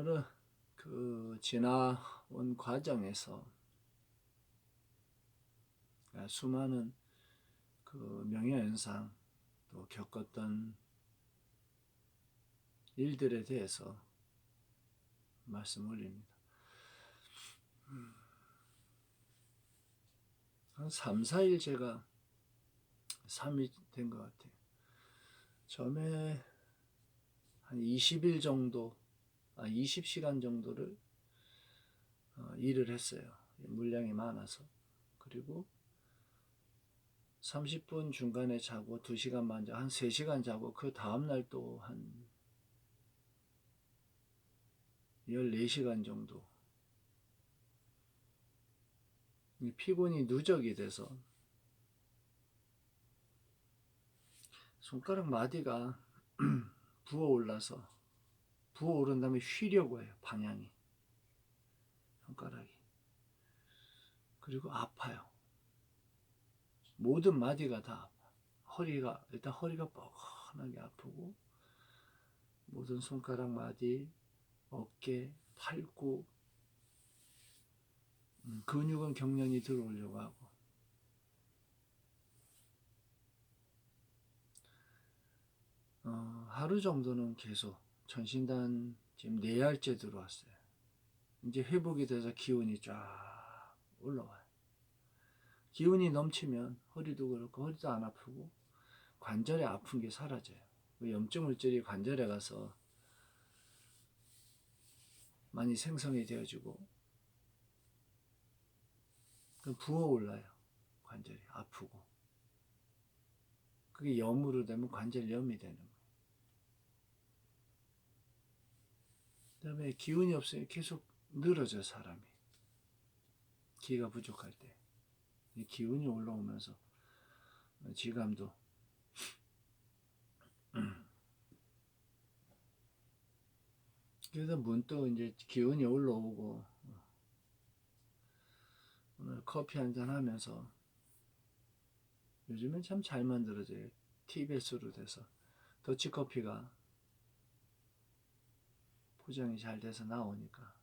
오늘은 그 지나온 과정에서 수많은 그 명예현상 또 겪었던 일들에 대해서 말씀 올립니다. 한 3, 4일 제가 3일 된 것 같아요. 처음에 한 20일 정도, 20시간 정도를 일을 했어요. 물량이 많아서. 그리고 30분 중간에 자고 2시간 반 자고 한 3시간 자고 그 다음날 또 한 14시간 정도 피곤이 누적이 돼서 손가락 마디가 부어올라서 부어오른 다음에 휘려고 해요. 방향이 손가락이. 그리고 아파요. 모든 마디가 다 아파. 일단 허리가 뻐근하게 아프고 모든 손가락 마디, 어깨, 팔굽 근육은 경련이 들어오려고 하고 하루 정도는 계속 전신단 지금 4알째 들어왔어요. 이제 회복이 돼서 기운이 쫙 올라와요. 기운이 넘치면 허리도 그렇고 허리도 안 아프고 관절에 아픈 게 사라져요. 염증 물질이 관절에 가서 많이 생성이 되어지고 부어올라요. 관절이 아프고 그게 염으로 되면 관절염이 되는 거예요. 그 다음에 기운이 없으면 계속 늘어져 사람이. 기가 부족할 때 기운이 올라오면서 지감도 그래서 문득 이제 기운이 올라오고 오늘 커피 한잔 하면서 요즘엔 참 잘 만들어져요. TBS로 돼서 더치커피가 포장이 잘 돼서 나오니까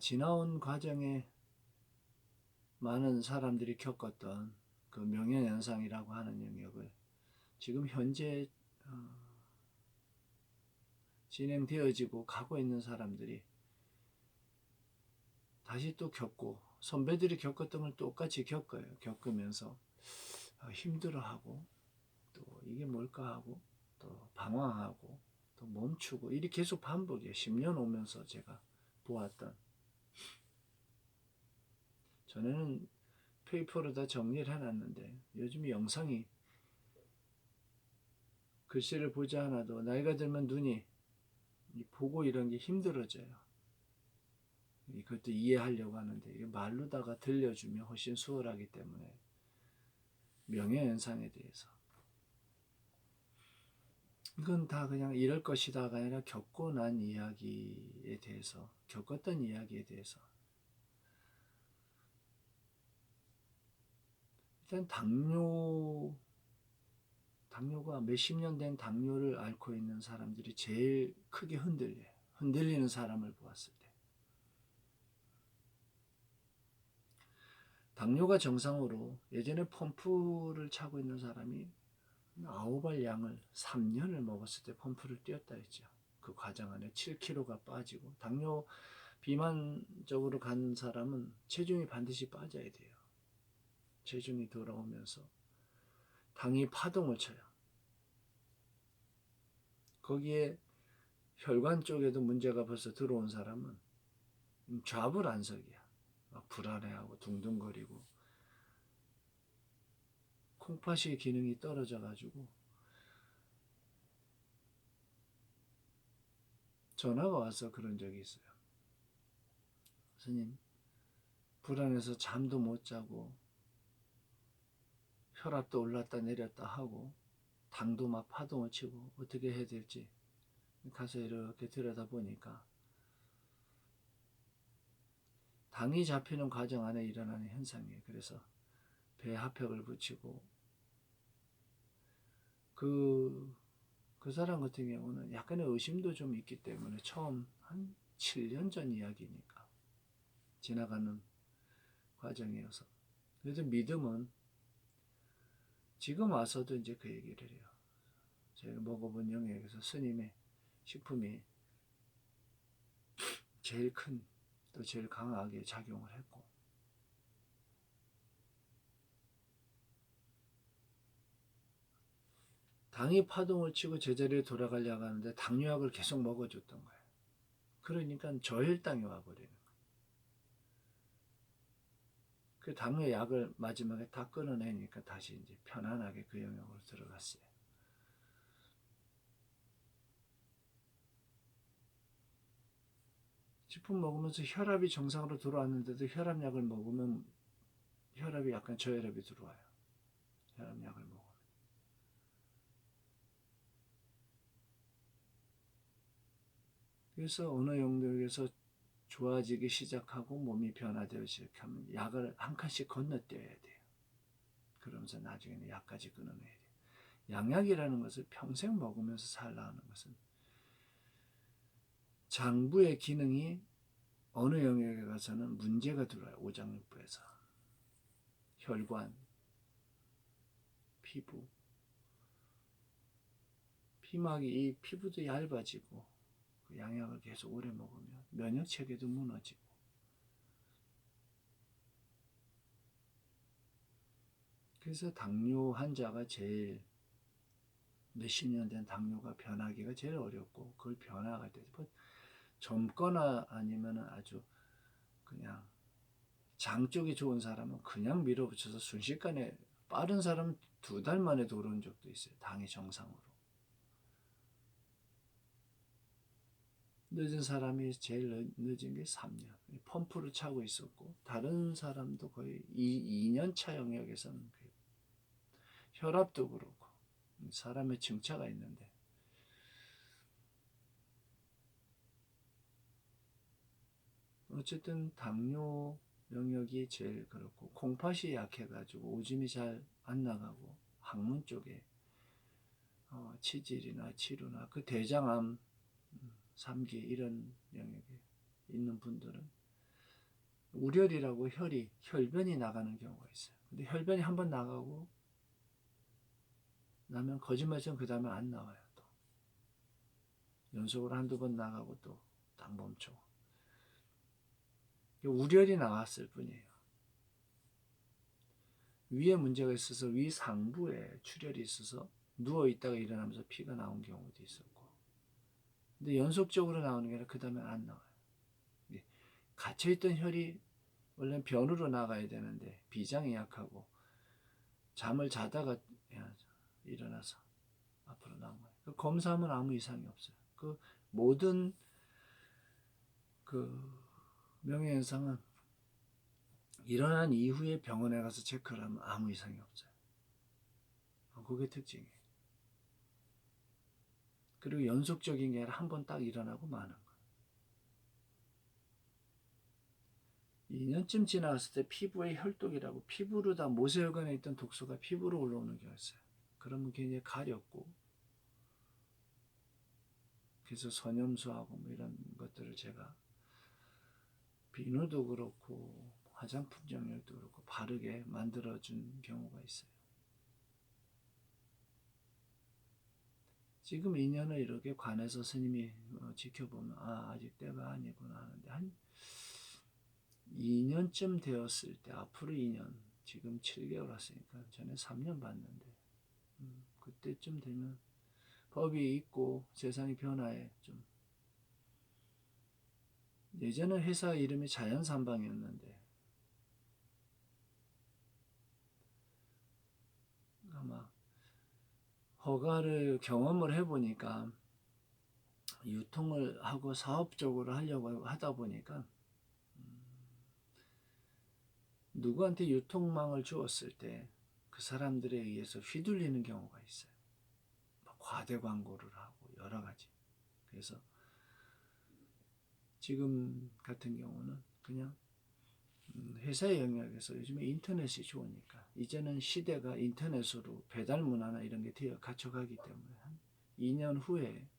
지나온 과정에 많은 사람들이 겪었던 그 명예연상이라고 하는 영역을 지금 현재 진행되어지고 가고 있는 사람들이 다시 또 겪고 선배들이 겪었던 걸 똑같이 겪으면서 힘들어하고 또 이게 뭘까 하고 또 방황하고 또 멈추고 이게 계속 반복이에요. 10년 오면서 제가 보았던 전에는 페이퍼로 다 정리를 해놨는데 요즘 영상이 글씨를 보지 않아도 나이가 들면 눈이 보고 이런 게 힘들어져요. 이것도 이해하려고 하는데 이게 말로다가 들려주면 훨씬 수월하기 때문에 명예연상에 대해서 이건 다 그냥 이럴 것이다가 아니라 겪고 난 이야기에 대해서 겪었던 이야기에 대해서 일단 당뇨가 몇십 년 된 당뇨를 앓고 있는 사람들이 제일 크게 흔들려요. 흔들리는 사람을 보았을 때 당뇨가 정상으로 예전에 펌프를 차고 있는 사람이 9알 양을 3년을 먹었을 때 펌프를 뛰었다 했죠. 그 과정 안에 7kg가 빠지고 당뇨 비만적으로 간 사람은 체중이 반드시 빠져야 돼요. 체중이 돌아오면서 당이 파동을 쳐요. 거기에 혈관 쪽에도 문제가 벌써 들어온 사람은 좌불안석이야. 막 불안해하고 둥둥거리고 콩팥의 기능이 떨어져가지고 전화가 와서 그런 적이 있어요. 스님, 불안해서 잠도 못 자고 혈압도 올랐다 내렸다 하고 당도 막 파동을 치고 어떻게 해야 될지 가서 이렇게 들여다보니까 당이 잡히는 과정 안에 일어나는 현상이에요. 그래서 배에 합벽을 붙이고 그 그 사람 같은 경우는 약간의 의심도 좀 있기 때문에 처음 한 7년 전 이야기니까 지나가는 과정이어서. 그래서 믿음은 지금 와서도 이제 그 얘기를 해요. 제가 먹어본 영역에서 스님의 식품이 제일 큰, 또 제일 강하게 작용을 했고, 당이 파동을 치고 제자리에 돌아가려고 하는데 당뇨약을 계속 먹어줬던 거예요. 그러니까 저혈당이 와버리는 거예요. 그 당뇨약을 마지막에 다 끊어내니까 다시 이제 편안하게 그 영역으로 들어갔어요. 식품 먹으면서 혈압이 정상으로 돌아왔는데도 혈압약을 먹으면 혈압이 약간 저혈압이 들어와요. 혈압약을 먹으면. 그래서 어느 영역에서 좋아지기 시작하고 몸이 변화되기 시작하면 약을 한 칸씩 건너뛰어야 돼요. 그러면서 나중에는 약까지 끊어내야 돼요. 양약이라는 것을 평생 먹으면서 살라는 것은 장부의 기능이 어느 영역에 가서는 문제가 들어요. 오장육부에서. 혈관, 피부, 피막이 이 피부도 얇아지고 그 양약을 계속 오래 먹으면 면역 체계도 무너지고. 그래서 당뇨 환자가 제일 몇십 년 된 당뇨가 변하기가 제일 어렵고, 그걸 변화가 돼서 뭐 젊거나 아니면 아주 그냥 장 쪽이 좋은 사람은 그냥 밀어붙여서 순식간에, 빠른 사람은 2달 만에 돌아온 적도 있어요. 당이 정상으로. 늦은 사람이 제일 늦은 게 3년. 펌프를 차고 있었고, 다른 사람도 거의 2년 차 영역에서는 혈압도 그렇고 사람의 증차가 있는데, 어쨌든 당뇨 영역이 제일 그렇고, 콩팥이 약해가지고 오줌이 잘 안 나가고, 항문 쪽에 치질이나 치루나 그 대장암, 3기 이런 영역에 있는 분들은 우렬이라고 혈변이 나가는 경우가 있어요. 근데 혈변이 한번 나가고 나면 거짓말처럼 그 다음에 안 나와요. 또 연속으로 한두 번 나가고 또 딱 멈춰. 우렬이 나왔을 뿐이에요. 위에 문제가 있어서 위 상부에 출혈이 있어서 누워 있다가 일어나면서 피가 나온 경우도 있었고, 근데 연속적으로 나오는 게 아니라 그 다음에 안 나와요. 갇혀있던 혈이 원래 변으로 나가야 되는데 비장이 약하고 잠을 자다가 일어나서 앞으로 나온 거예요. 그 검사하면 아무 이상이 없어요. 그 모든 그 명예현상은 일어난 이후에 병원에 가서 체크를 하면 아무 이상이 없어요. 그게 특징이에요. 그리고 연속적인 게 아니라 한 번 딱 일어나고 마는 거예요. 2년쯤 지나갔을 때 피부의 혈독이라고, 피부로 다 모세혈관에 있던 독소가 피부로 올라오는 경우가 있어요. 그러면 굉장히 가렵고, 그래서 선염수하고 뭐 이런 것들을 제가 비누도 그렇고 화장품 영역도 그렇고 바르게 만들어준 경우가 있어요. 지금 2년을 이렇게 관해서 스님이 지켜보면 아직 때가 아니구나 하는데, 한 2년쯤 되었을 때, 앞으로 2년, 지금 7개월 왔으니까 전에 3년 봤는데, 그때쯤 되면 법이 있고 세상의 변화에 좀, 예전에 회사 이름이 자연산방이었는데 아마 허가를 경험을 해보니까 유통을 하고 사업적으로 하려고 하다 보니까 누구한테 유통망을 주었을 때 그 사람들에 의해서 휘둘리는 경우가 있어요. 과대 광고를 하고 여러 가지. 그래서 지금 같은 경우는 그냥 회사의 영역에서 요즘에 인터넷이 좋으니까, 이제는 시대가 인터넷으로 배달 문화나 이런 게 되어 갖춰가기 때문에 2년 후에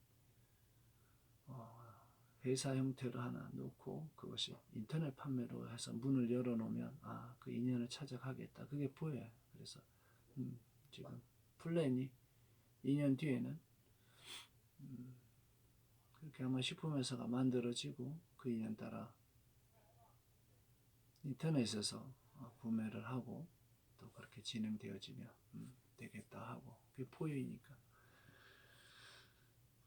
회사 형태로 하나 놓고 그것이 인터넷 판매로 해서 문을 열어놓으면 그 2년을 찾아가겠다. 그게 보여요. 그래서 지금 플랜이 2년 뒤에는 그렇게 아마 식품회사가 만들어지고 그 2년 따라 인터넷에서 구매를 하고 또 그렇게 진행되어지면 되겠다 하고 그게 보이니까.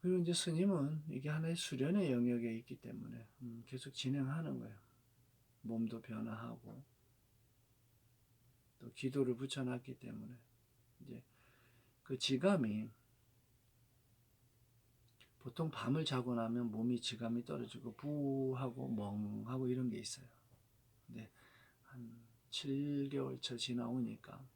그리고 이제 스님은 이게 하나의 수련의 영역에 있기 때문에 계속 진행하는 거예요. 몸도 변화하고 또 기도를 붙여놨기 때문에 이제 그 지감이 보통 밤을 자고 나면 몸이 지감이 떨어지고 부하고 멍하고 이런 게 있어요. 근데 한 7개월차 지나오니까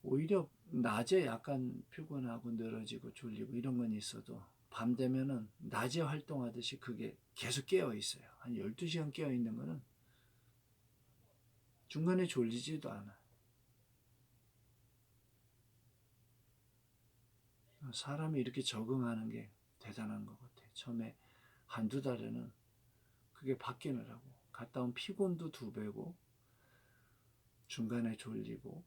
오히려 낮에 약간 피곤하고 늘어지고 졸리고 이런 건 있어도 밤 되면은 낮에 활동하듯이 그게 계속 깨어 있어요. 한 12시간 깨어 있는 거는 중간에 졸리지도 않아요. 사람이 이렇게 적응하는 게 대단한 것 같아요. 처음에 한두 달에는 그게 바뀌느라고 갔다 온 피곤도 2배고 중간에 졸리고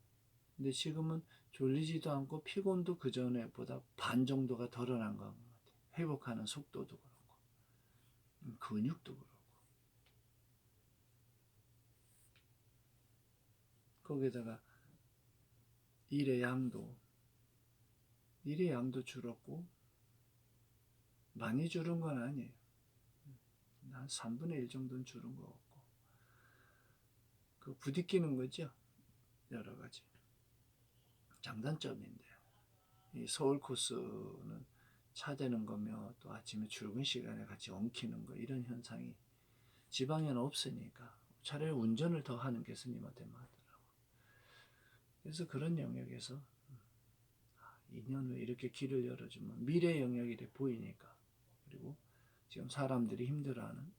근데 지금은 졸리지도 않고 피곤도 그 전에보다 반 정도가 덜어난 것 같아요. 회복하는 속도도 그렇고 근육도 그렇고 거기다가 일의 양도 줄었고 많이 줄은 건 아니에요. 한 3분의 1 정도는 줄은 것 같고 그 부딪히는 거죠. 여러 가지 장단점인데 이 서울 코스는 차 대는 거며 또 아침에 출근 시간에 같이 엉키는 거 이런 현상이 지방에는 없으니까 차라리 운전을 더 하는 게 스님한테 맞더라고. 그래서 그런 영역에서 2년 후에 이렇게 길을 열어주면 미래 영역이 보이니까 그리고 지금 사람들이 힘들어하는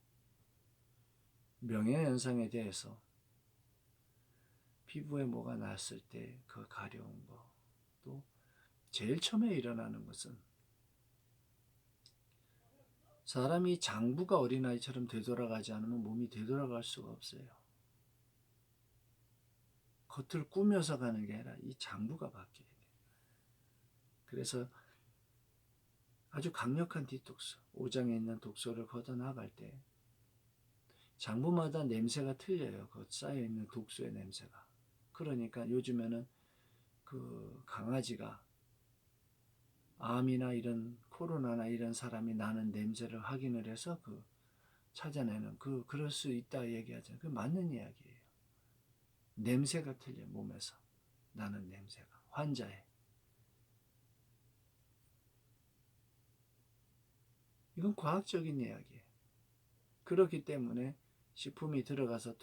명예현상에 대해서 피부에 뭐가 났을 때 그 가려운 거 또 제일 처음에 일어나는 것은 사람이 장부가 어린아이처럼 되돌아가지 않으면 몸이 되돌아갈 수가 없어요. 겉을 꾸며서 가는 게 아니라 이 장부가 바뀌어야 돼요. 그래서 아주 강력한 디톡스, 오장에 있는 독소를 걷어나갈 때 장부마다 냄새가 틀려요. 그 쌓여있는 독소의 냄새가. 그러니까 요즘에는 그 강아지가 암이나 이런 코로나나 이런 사람이 나는 냄새를 확인을 해서 그 찾아내는 그럴 수 있다 얘기하잖아요. 그 맞는 이야기예요. 냄새가 틀려 몸에서 나는 냄새가 환자의 이건 과학적인 이야기예요. 그렇기 때문에 식품이 들어가서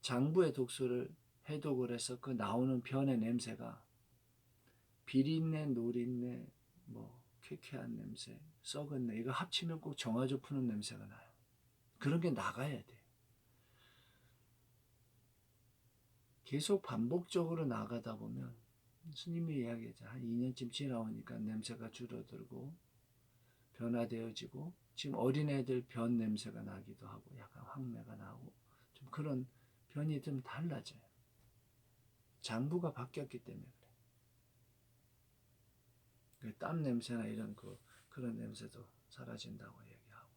장부의 독소를 해독을 해서 그 나오는 변의 냄새가 비린내, 노린내, 뭐 쾌쾌한 냄새, 썩은 내 이거 합치면 꼭 정화조 푸는 냄새가 나요. 그런 게 나가야 돼. 계속 반복적으로 나가다 보면 스님이 이야기하죠. 한 2년쯤 지나오니까 냄새가 줄어들고 변화되어지고 지금 어린애들 변 냄새가 나기도 하고 약간 황매가 나고 좀 그런 변이 좀 달라져요. 장부가 바뀌었기 때문에 그래. 땀 냄새나 이런 그런 냄새도 사라진다고 얘기하고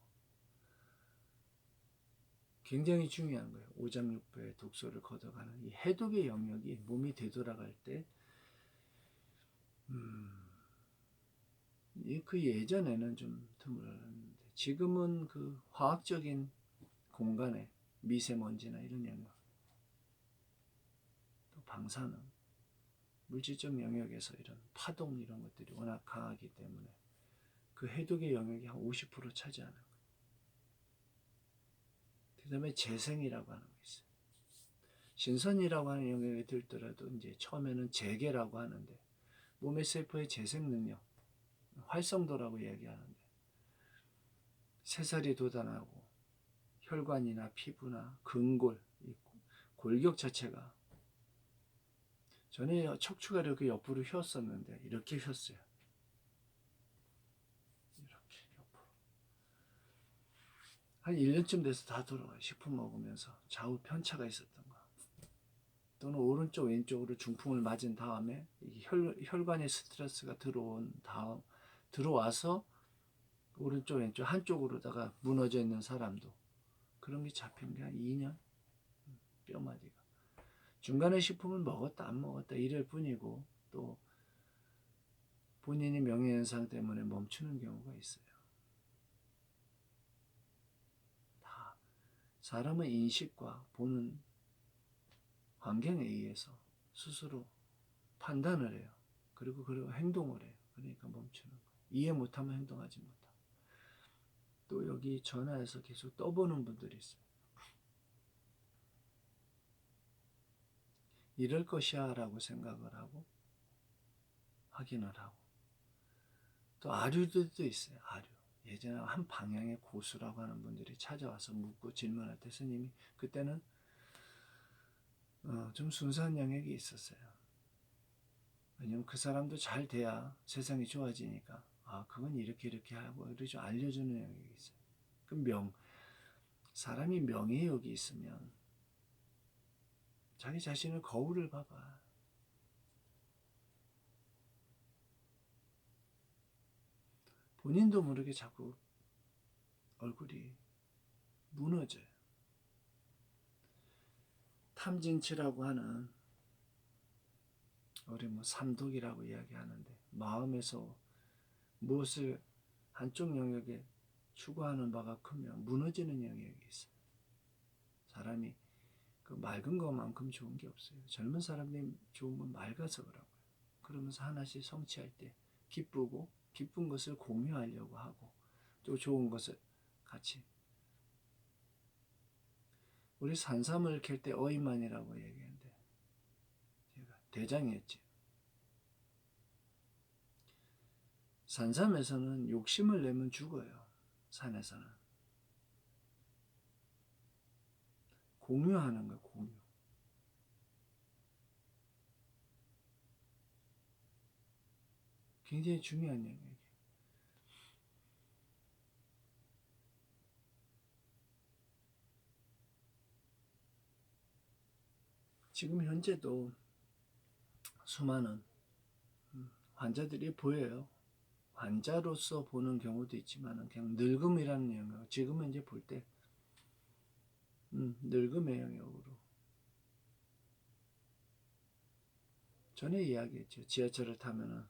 굉장히 중요한 거예요. 오장육부의 독소를 걷어가는 이 해독의 영역이 몸이 되돌아갈 때 그 예전에는 좀 드물었는데 지금은 그 화학적인 공간에 미세먼지나 이런 영역 또 방사능 물질적 영역에서 이런 파동 이런 것들이 워낙 강하기 때문에 그 해독의 영역이 한 50% 차지하는 거예요. 그 다음에 재생이라고 하는 게 있어요. 신선이라고 하는 영역에 들더라도 이제 처음에는 재계라고 하는데 몸의 세포의 재생 능력, 활성도라고 얘기하는데 새살이 돋아나고 혈관이나 피부나 근골, 골격 자체가 전에 척추가 이렇게 옆으로 휘었었는데 이렇게 휘었어요. 이렇게 옆으로. 한 1년쯤 돼서 다 돌아가요. 식품 먹으면서 좌우 편차가 있었던 거. 또는 오른쪽 왼쪽으로 중풍을 맞은 다음에 혈관에 스트레스가 들어와서 오른쪽 왼쪽 한쪽으로다가 무너져 있는 사람도 그런 게 잡힌 게 한 2년 뼈마디가 중간에 식품을 먹었다 안 먹었다 이럴 뿐이고 또 본인이 명예현상 때문에 멈추는 경우가 있어요. 다 사람의 인식과 보는 환경에 의해서 스스로 판단을 해요. 그리고 행동을 해요. 그러니까 멈추는 거예요. 이해 못하면 행동하지 못하고. 또 여기 전화해서 계속 떠보는 분들이 있어요. 이럴 것이야 라고 생각을 하고 확인을 하고 또 아류들도 있어요. 아류. 예전에 한 방향의 고수라고 하는 분들이 찾아와서 묻고 질문할 때 스님이 그때는 좀 순수한 영역이 있었어요. 왜냐면 그 사람도 잘 돼야 세상이 좋아지니까 그건 이렇게 하고 이렇게 좀 알려주는 영역이 있어요. 그 사람이 명예욕이 있으면 자기 자신을 거울을 봐봐. 본인도 모르게 자꾸 얼굴이 무너져요. 탐진치라고 하는 우리 삼독이라고 이야기하는데 마음에서 무엇을 한쪽 영역에 추구하는 바가 크면 무너지는 영역이 있어요. 사람이 그 맑은 것만큼 좋은 게 없어요. 젊은 사람들이 좋은 건 맑아서 그러고요. 그러면서 하나씩 성취할 때 기쁘고 기쁜 것을 공유하려고 하고 또 좋은 것을 같이 우리 산삼을 캘 때 어이만이라고 얘기했는데 제가 대장이었지. 산삼에서는 욕심을 내면 죽어요. 산에서는 공유하는 거예요. 공유. 굉장히 중요한 얘기예요. 지금 현재도 수많은 환자들이 보여요. 환자로서 보는 경우도 있지만 그냥 늙음이라는 영역. 지금은 이제 볼 때 늙음의 영역으로. 전에 이야기했죠. 지하철을 타면은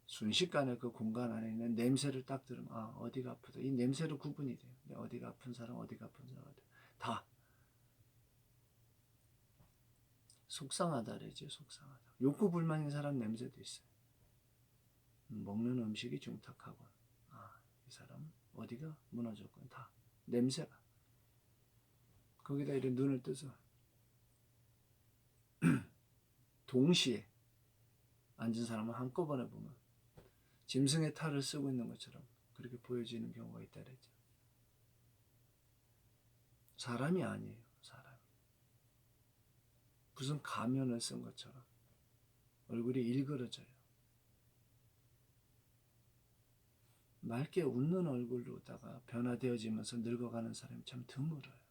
순식간에 그 공간 안에 있는 냄새를 딱 들으면 어디가 아프다. 이 냄새로 구분이 돼요. 어디가 아픈 사람, 어디가 아픈 사람 다 속상하다 그러죠. 속상하다. 욕구 불만인 사람 냄새도 있어요. 먹는 음식이 중탁하고 이 사람 어디가 무너졌군. 다 냄새가. 거기다 이렇게 눈을 뜨서 동시에 앉은 사람을 한꺼번에 보면 짐승의 탈을 쓰고 있는 것처럼 그렇게 보여지는 경우가 있다 그랬죠. 사람이 아니에요. 사람이. 무슨 가면을 쓴 것처럼 얼굴이 일그러져요. 맑게 웃는 얼굴로다가 변화되어지면서 늙어가는 사람이 참 드물어요.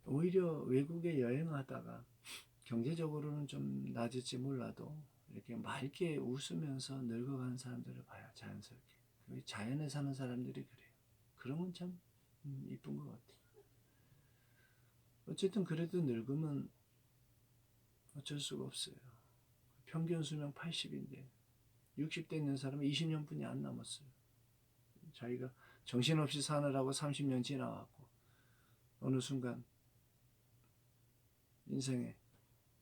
오히려 외국에 여행하다가 경제적으로는 좀 낮을지 몰라도 이렇게 맑게 웃으면서 늙어가는 사람들을 봐요. 자연스럽게. 자연에 사는 사람들이 그래요. 그러면 참 이쁜 것 같아요. 어쨌든 그래도 늙으면 어쩔 수가 없어요. 평균 수명 80인데 60대 있는 사람은 20년뿐이 안 남았어요. 자기가 정신없이 사느라고 30년 지나왔고 어느 순간 인생에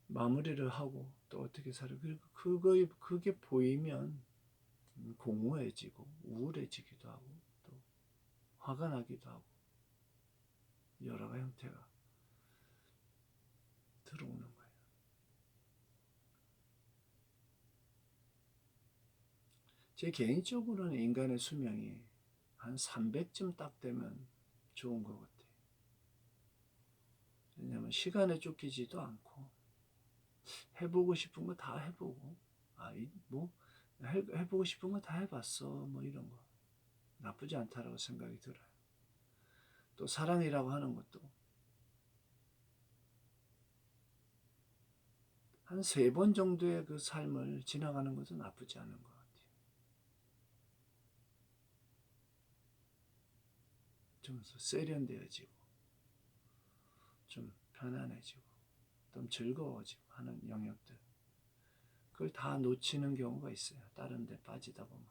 마무리를 하고 또 어떻게 살아. 그리고 그게 보이면 공허해지고 우울해지기도 하고 또 화가 나기도 하고 여러 가지 형태가 들어오는 거예요. 제 개인적으로는 인간의 수명이 한 300쯤 딱 되면 좋은 것 같아요. 왜냐하면 시간에 쫓기지도 않고 해보고 싶은 거 다 해보고 뭐 해보고 싶은 거 다 해봤어 뭐 이런 거 나쁘지 않다라고 생각이 들어요. 또 사랑이라고 하는 것도 한 3번 정도의 그 삶을 지나가는 것도 나쁘지 않은 것 같아요. 좀 세련되어지고 좀 편안해지고 좀 즐거워지고 하는 영역들 그걸 다 놓치는 경우가 있어요. 다른 데 빠지다 보면.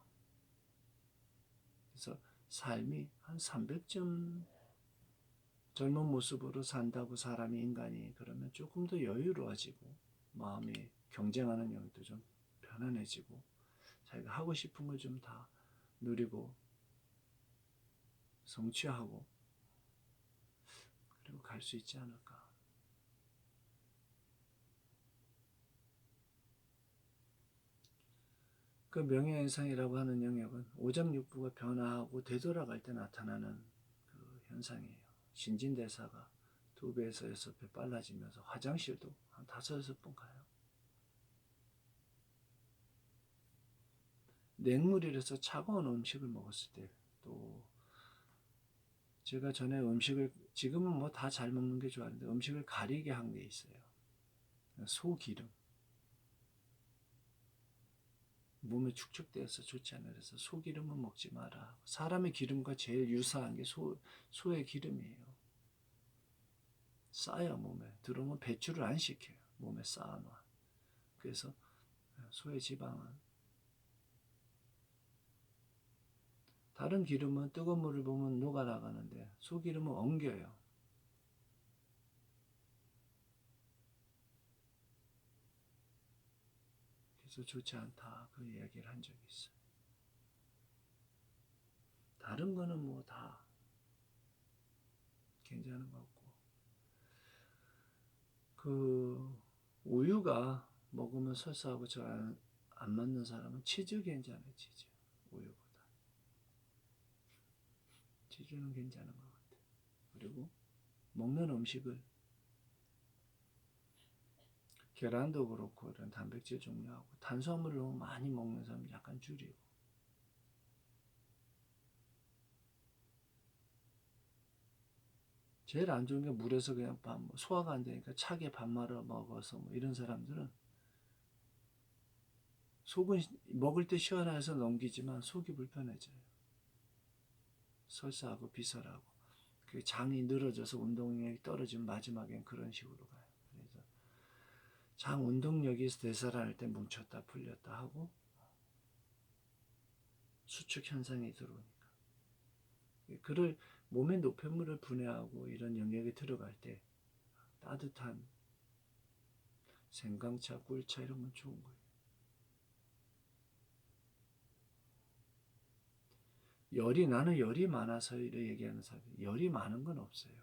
그래서 삶이 한 300점 젊은 모습으로 산다고 사람이 인간이 그러면 조금 더 여유로워지고 마음이 경쟁하는 영역도 좀 편안해지고 자기가 하고 싶은 걸 좀 다 누리고 성취하고 그리고 갈 수 있지 않을까. 그 명예현상이라고 하는 영역은 오장육부가 변화하고 되돌아갈 때 나타나는 그 현상이에요. 신진대사가 2배에서 6배 빨라지면서 화장실도 한 5, 6번 가요. 냉물이라서 차가운 음식을 먹었을 때 또 제가 전에 음식을 지금은 뭐 다 잘 먹는 게 좋아하는데 음식을 가리게 한 게 있어요. 소기름. 몸에 축적되어서 좋지 않아. 그래서 소기름은 먹지 마라. 사람의 기름과 제일 유사한 게 소의 기름이에요. 쌓여 몸에. 들어오면 배출을 안 시켜요. 몸에 쌓아놔. 그래서 소의 지방은 다른 기름은 뜨거운 물을 보면 녹아나가는데 소기름은 엉겨요. 그래서 좋지 않다. 그 이야기를 한 적이 있어요. 다른 거는 뭐 다 괜찮은 것 같고 그 우유가 먹으면 설사하고 저 안 맞는 사람은 치즈 괜찮아요. 치즈 우유보다 치즈는 괜찮은 것 같아요. 그리고 먹는 음식을 계란도 그렇고 이런 단백질 종류하고 탄수화물을 너무 많이 먹는 사람 약간 줄이고 제일 안 좋은 게 물에서 그냥 소화가 안 되니까 차게 밥 말아 먹어서 뭐 이런 사람들은 속은 먹을 때 시원해서 넘기지만 속이 불편해져요. 설사하고 비설하고 그 장이 늘어져서 운동력이 떨어지면 마지막엔 그런 식으로 가요. 그래서 장 운동력이 대사를 할 때 뭉쳤다 풀렸다 하고 수축 현상이 들어오니까 그를 몸의 노폐물을 분해하고 이런 영역에 들어갈 때 따뜻한 생강차, 꿀차 이런 건 좋은 거예요. 나는 열이 많아서 이렇게 얘기하는 사람 열이 많은 건 없어요.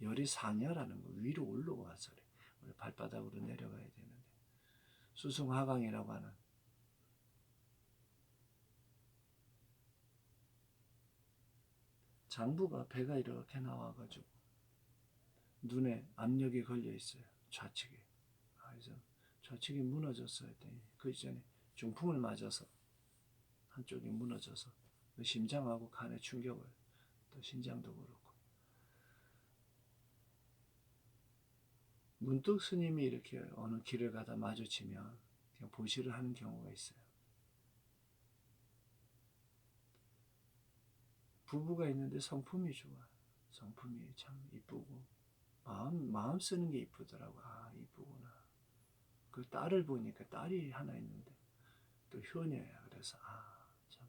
열이 상열하는 거 위로 올라와서 그래. 우리 발바닥으로 내려가야 되는데 수승하강이라고 하는 장부가 배가 이렇게 나와가지고 눈에 압력이 걸려 있어요. 좌측에. 그래서 좌측이 무너졌어야 했더니 그 이전에 중풍을 맞아서 한쪽이 무너져서 심장하고 간에 충격을 또 신장도 그렇고 문득 스님이 이렇게 어느 길을 가다 마주치면 그냥 보시를 하는 경우가 있어요. 부부가 있는데 성품이 좋아요. 성품이 참 이쁘고 마음 쓰는 게 이쁘더라고. 아 이쁘구나. 그 딸을 보니까 딸이 하나 있는데 또 효녀야. 그래서 참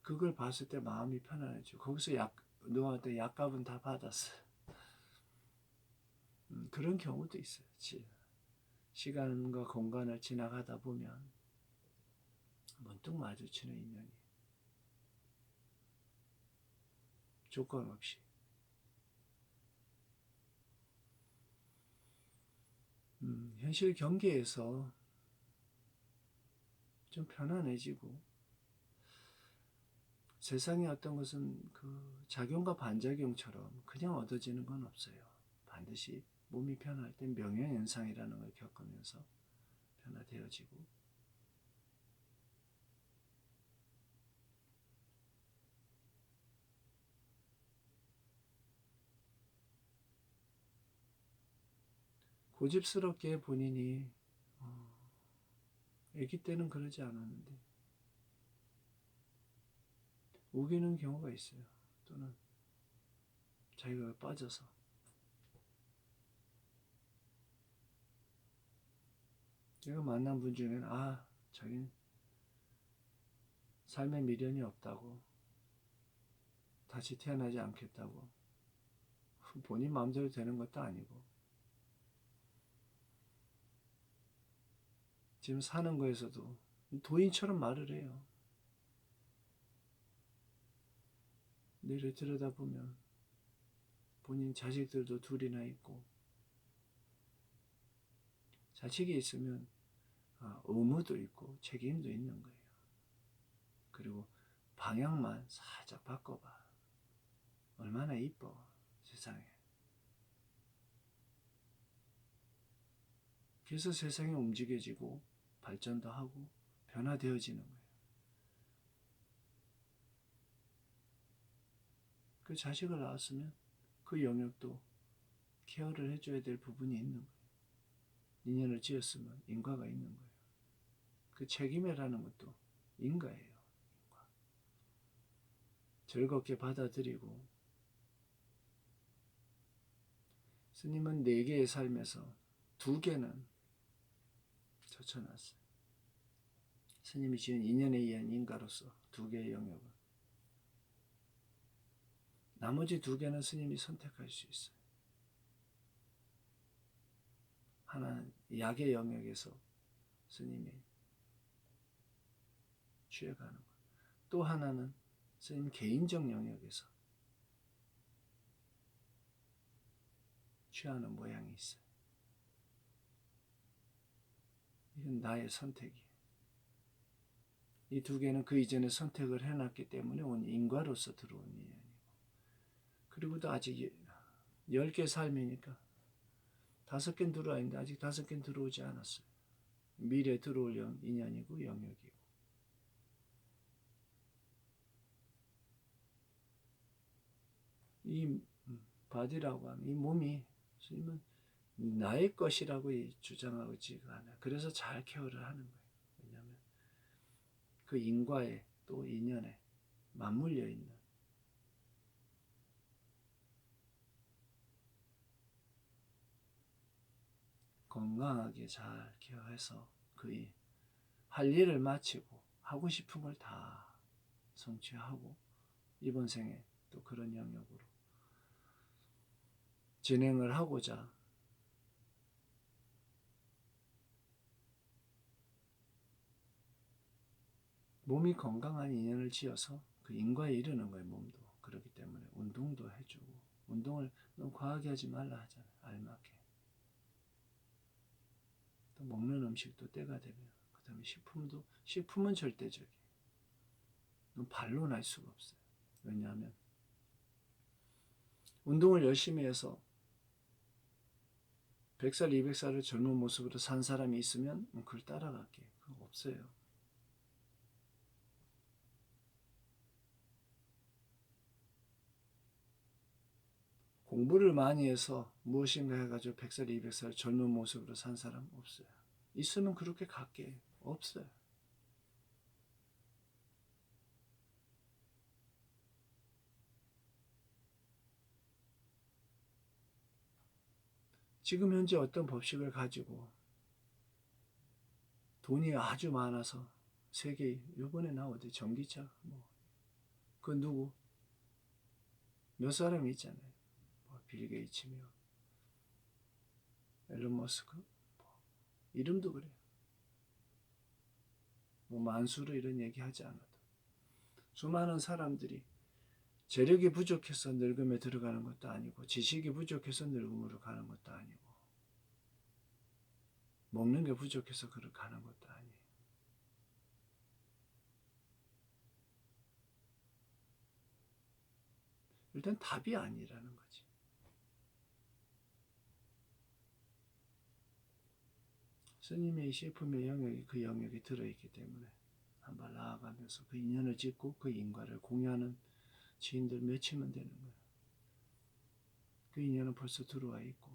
그걸 봤을 때 마음이 편안해져. 거기서 누구한테 약값은 다 받았어요. 그런 경우도 있어요. 시간과 공간을 지나가다 보면 문득 마주치는 인연이 조건 없이 현실 경계에서 좀 편안해지고 세상의 어떤 것은 그 작용과 반작용처럼 그냥 얻어지는 건 없어요. 반드시 몸이 변할 때 명령현상이라는 걸 겪으면서 변화되어지고, 고집스럽게 본인이 아기 때는 그러지 않았는데 우기는 경우가 있어요. 또는 자기가 빠져서 제가 만난 분 중에는 자기는 삶에 미련이 없다고, 다시 태어나지 않겠다고, 본인 마음대로 되는 것도 아니고 지금 사는 거에서도 도인처럼 말을 해요. 내를 들여다보면 본인 자식들도 둘이나 있고, 자식이 있으면 의무도 있고 책임도 있는 거예요. 그리고 방향만 살짝 바꿔봐. 얼마나 이뻐 세상에. 그래서 세상이 움직여지고 발전도 하고 변화되어지는 거예요. 그 자식을 낳았으면 그 영역도 케어를 해줘야 될 부분이 있는 거예요. 인연을 지었으면 인과가 있는 거예요. 그 책임이라는 것도 인과예요. 인과. 즐겁게 받아들이고, 스님은 4개의 삶에서 2개는 젖혀놨어요. 스님이 지은 인연에 의한 인가로서 2개의 영역은, 나머지 2개는 스님이 선택할 수 있어요. 하나는 약의 영역에서 스님이 취해가는 것, 또 하나는 스님 개인적 영역에서 취하는 모양이 있어요. 이건 나의 선택이에요. 이 2개는 그 이전에 선택을 해놨기 때문에 온 인과로서 들어온 인연이고, 그리고도 아직 10개 삶이니까 5개는 들어와 있는데 아직 5개는 들어오지 않았어요. 미래 들어올 인연이고 영역이고. 이 바디라고 하는 이 몸이 스님은 나의 것이라고 주장하지가 않아요. 그래서 잘 케어를 하는 거예요. 왜냐하면 그 인과에 또 인연에 맞물려 있는, 건강하게 잘 케어해서 그 할 일을 마치고 하고 싶은 걸 다 성취하고 이번 생에 또 그런 영역으로 진행을 하고자 몸이 건강한 인연을 지어서 그 인과에 이르는 거예요. 몸도. 그렇기 때문에 운동도 해주고, 운동을 너무 과하게 하지 말라 하잖아요. 알맞게. 또 먹는 음식도 때가 되면, 그 다음에 식품은 절대적이에요. 너무 반론할 수가 없어요. 왜냐하면 운동을 열심히 해서 100살, 200살을 젊은 모습으로 산 사람이 있으면 그걸 따라갈게. 그거 없어요. 공부를 많이 해서 무엇인가 해가지고 100살, 200살 젊은 모습으로 산 사람 없어요. 있으면 그렇게 갈게. 없어요. 지금 현재 어떤 법칙을 가지고 돈이 아주 많아서 세계, 요번에 나 어디 전기차 그 누구 몇 사람이 있잖아요. 빌 게이츠며 앨런 머스크, 이름도 그래요. 만수로 이런 얘기 하지 않아도 수많은 사람들이 재력이 부족해서 늙음에 들어가는 것도 아니고, 지식이 부족해서 늙음으로 가는 것도 아니고, 먹는 게 부족해서 그렇게 가는 것도 아니에요. 일단 답이 아니라는 거지. 스님의 시품의 영역이 그 영역에 들어있기 때문에 한 발 나아가면서 그 인연을 짓고 그 인과를 공유하는 지인들 맺히면 되는 거야. 그 인연은 벌써 들어와 있고.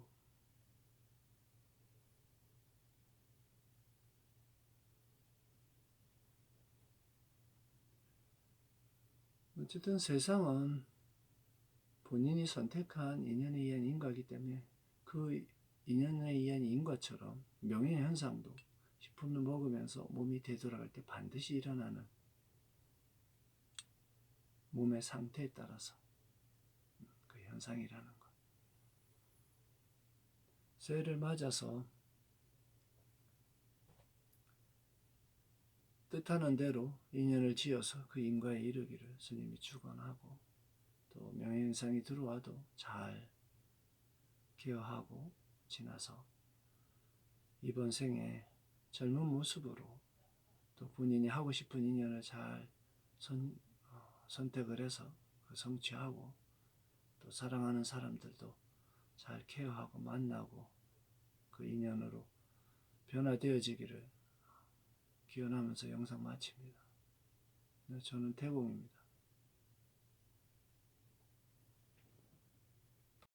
어쨌든 세상은 본인이 선택한 인연에 의한 인과이기 때문에 그 인연에 의한 인과처럼 명예현상도 식품을 먹으면서 몸이 되돌아갈 때 반드시 일어나는 몸의 상태에 따라서 그 현상이라는 것. 새해를 맞아서 뜻하는 대로 인연을 지어서 그 인과에 이르기를 스님이 축원하고, 또 명예현상이 들어와도 잘 케어하고 지나서 이번 생에 젊은 모습으로 또 본인이 하고 싶은 인연을 잘 선택을 해서 성취하고, 또 사랑하는 사람들도 잘 케어하고 만나고 그 인연으로 변화되어지기를 기원하면서 영상 마칩니다. 저는 태공입니다.